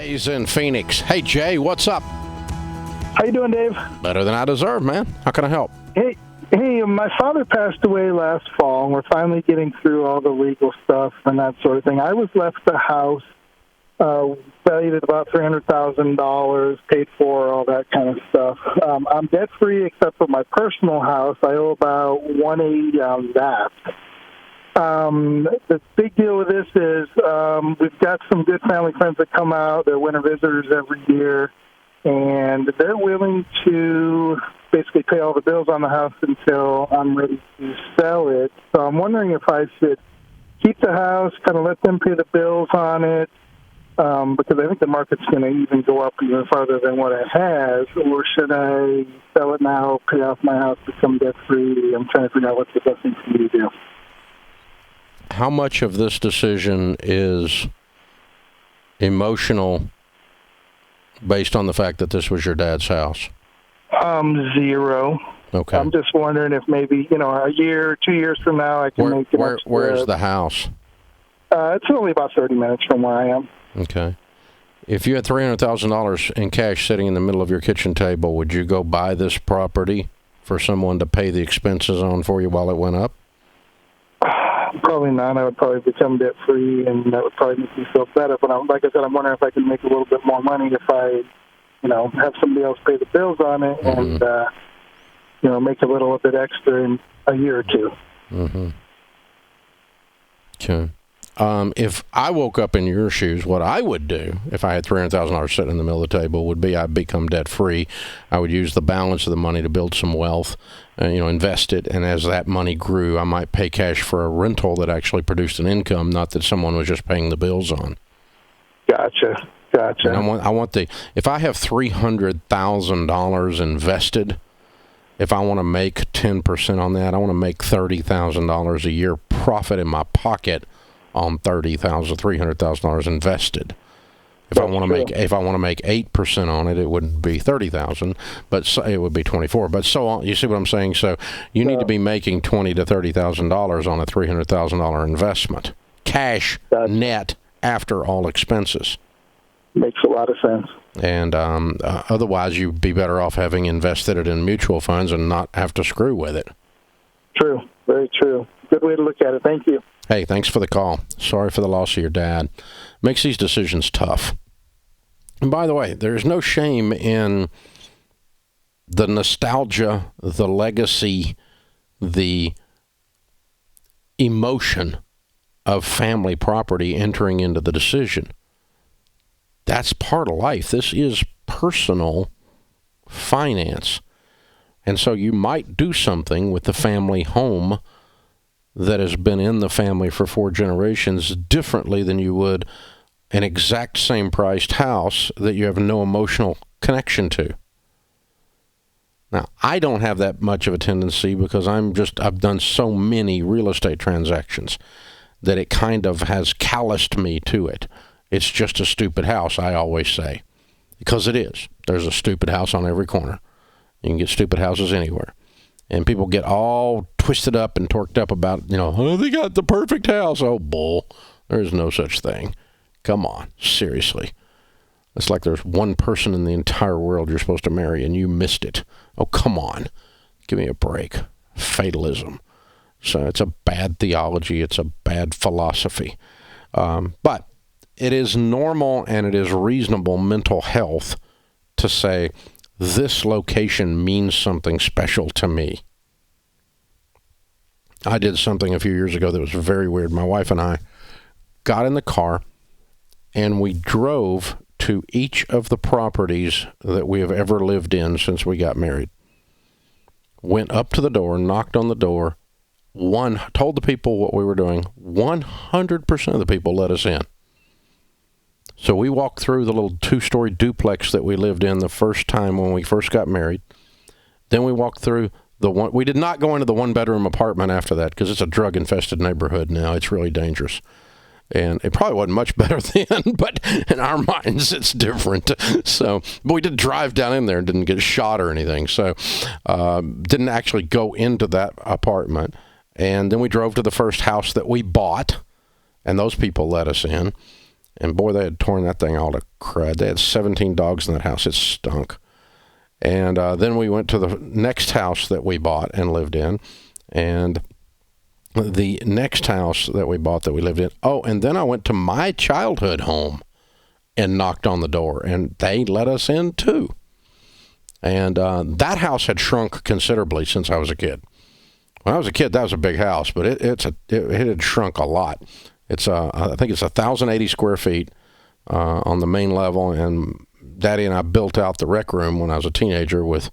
Jay's in Phoenix. Hey, Jay, what's up? How you doing, Dave? Better than I deserve, man. How can I help? Hey, my father passed away last fall, and we're finally getting through all the legal stuff and that sort of thing. I was left a house valued at about $300,000, paid for, all that kind of stuff. I'm debt-free except for my personal house. I owe about $180 on that. The big deal with this is we've got some good family friends that come out. They're winter visitors every year, and they're willing to basically pay all the bills on the house until I'm ready to sell it. So I'm wondering if I should keep the house, kind of let them pay the bills on it, because I think the market's going to even go up even farther than what it has, or should I sell it now, pay off my house, become debt-free? I'm trying to figure out what's the best thing for me to do. How much of this decision is emotional based on the fact that this was your dad's house? Zero. Okay. I'm just wondering if maybe, a year, 2 years from now, I can make it. Where is the house? It's only about 30 minutes from where I am. Okay. If you had $300,000 in cash sitting in the middle of your kitchen table, would you go buy this property for someone to pay the expenses on for you while it went up? Probably not. I would probably become debt-free, and that would probably make me feel better. But like I said, I'm wondering if I can make a little bit more money if I, have somebody else pay the bills on it and, make a little bit extra in a year or two. Mm-hmm. Okay. If I woke up in your shoes, what I would do if I had $300,000 sitting in the middle of the table would be I'd become debt-free. I would use the balance of the money to build some wealth, invest it, and as that money grew, I might pay cash for a rental that actually produced an income, not that someone was just paying the bills on. Gotcha. And if I have $300,000 invested, if I want to make 10% on that, I want to make $30,000 a year profit in my pocket on $300,000 invested. If I want to make 8% on it, it wouldn't be $30,000, but it would be 24. But so on, you see what I'm saying? So you need to be making $20,000 to $30,000 on a $300,000 investment, cash net after all expenses. Makes a lot of sense. And otherwise, you'd be better off having invested it in mutual funds and not have to screw with it. True. Very true. Good way to look at it. Thank you. Hey, thanks for the call. Sorry for the loss of your dad. Makes these decisions tough. And by the way, there's no shame in the nostalgia, the legacy, the emotion of family property entering into the decision. That's part of life. This is personal finance. And so you might do something with the family home that has been in the family for 4 generations differently than you would an exact same priced house that you have no emotional connection to. Now, I don't have that much of a tendency because I've done so many real estate transactions that it kind of has calloused me to it. It's just a stupid house, I always say, because it is. There's a stupid house on every corner. You can get stupid houses anywhere. And people get all twisted up and torqued up about, they got the perfect house. Oh, bull. There is no such thing. Come on. Seriously. It's like there's one person in the entire world you're supposed to marry and you missed it. Oh, come on. Give me a break. Fatalism. So it's a bad theology. It's a bad philosophy. But it is normal and it is reasonable mental health to say, this location means something special to me. I did something a few years ago that was very weird. My wife and I got in the car and we drove to each of the properties that we have ever lived in since we got married. Went up to the door, knocked on the door, told the people what we were doing. 100% of the people let us in. So we walked through the little 2-story duplex that we lived in the first time when we first got married. Then we walked through we did not go into the 1-bedroom apartment after that because it's a drug-infested neighborhood now. It's really dangerous. And it probably wasn't much better then, but in our minds, it's different. But we did drive down in there and didn't get shot or anything. So didn't actually go into that apartment. And then we drove to the first house that we bought, and those people let us in. And boy, they had torn that thing all to crud. They had 17 dogs in that house. It stunk. And then we went to the next house that we bought and lived in. And the next house that we bought that we lived in. Oh, and then I went to my childhood home and knocked on the door. And they let us in, too. And that house had shrunk considerably since I was a kid. When I was a kid, that was a big house, but it had shrunk a lot. It's I think it's 1,080 square feet on the main level, and Daddy and I built out the rec room when I was a teenager with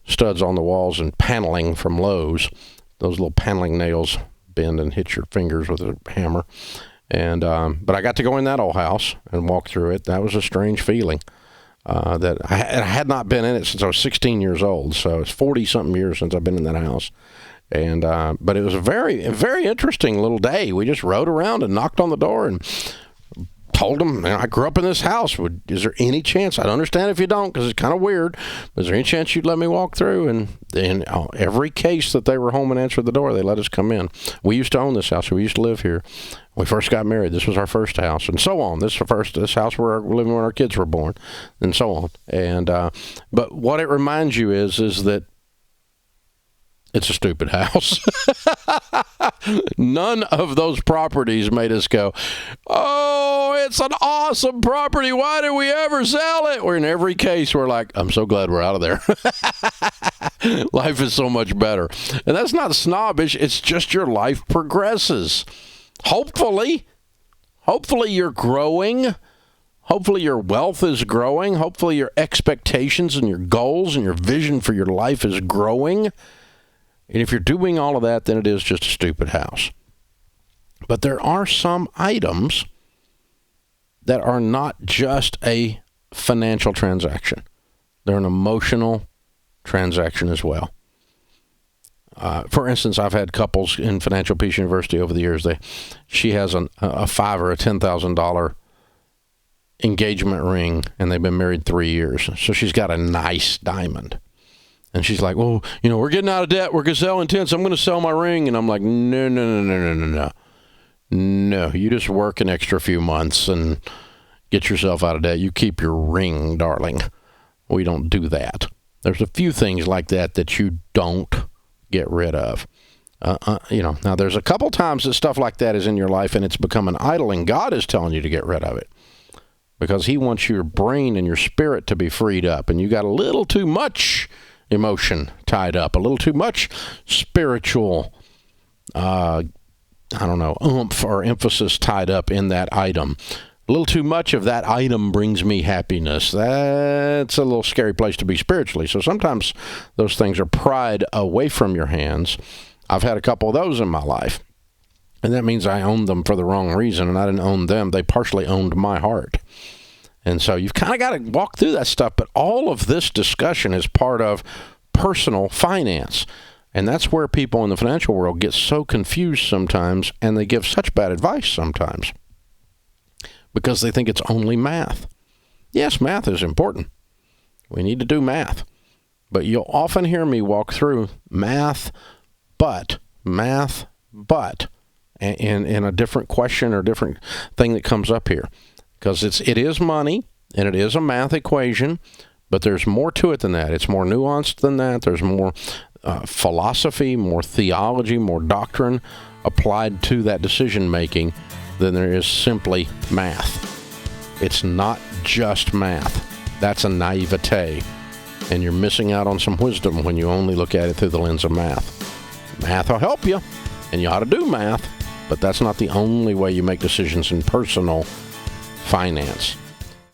studs on the walls and paneling from Lowe's. Those little paneling nails bend and hit your fingers with a hammer. And but I got to go in that old house and walk through it. That was a strange feeling. That I had not been in it since I was 16 years old, so it's 40-something years since I've been in that house. And but it was a very, very interesting little day. We just rode around and knocked on the door and told them, I grew up in this house. Is there any chance? I'd understand if you don't, because it's kind of weird. But is there any chance you'd let me walk through? And in every case that they were home and answered the door, they let us come in. We used to own this house. We used to live here. When we first got married, this was our first house, and so on. This house where we were living when our kids were born, and so on. And but what it reminds you is that it's a stupid house. None of those properties made us go, oh, it's an awesome property. Why did we ever sell it? Or in every case, we're like, I'm so glad we're out of there. Life is so much better. And that's not snobbish. It's just your life progresses. Hopefully you're growing. Hopefully your wealth is growing. Hopefully your expectations and your goals and your vision for your life is growing. And if you're doing all of that, then it is just a stupid house. But there are some items that are not just a financial transaction. They're an emotional transaction as well. For instance, I've had couples in Financial Peace University over the years. She has a $5,000 or a $10,000 engagement ring, and they've been married 3 years. So she's got a nice diamond. And she's like, well, we're getting out of debt. We're selling tents. I'm going to sell my ring. And I'm like, no. No, you just work an extra few months and get yourself out of debt. You keep your ring, darling. We don't do that. There's a few things like that you don't get rid of. Now there's a couple times that stuff like that is in your life and it's become an idol, and God is telling you to get rid of it because he wants your brain and your spirit to be freed up, and you got a little too much emotion tied up, a little too much spiritual, oomph or emphasis tied up in that item. A little too much of that item brings me happiness. That's a little scary place to be spiritually. So sometimes those things are pried away from your hands. I've had a couple of those in my life. And that means I owned them for the wrong reason, and I didn't own them. They partially owned my heart. And so you've kind of got to walk through that stuff. But all of this discussion is part of personal finance. And that's where people in the financial world get so confused sometimes, and they give such bad advice sometimes because they think it's only math. Yes, math is important. We need to do math. But you'll often hear me walk through math, but, in a different question or different thing that comes up here. Because it is money, and it is a math equation, but there's more to it than that. It's more nuanced than that. There's more philosophy, more theology, more doctrine applied to that decision-making than there is simply math. It's not just math. That's a naivete, and you're missing out on some wisdom when you only look at it through the lens of math. Math will help you, and you ought to do math, but that's not the only way you make decisions in personal finance.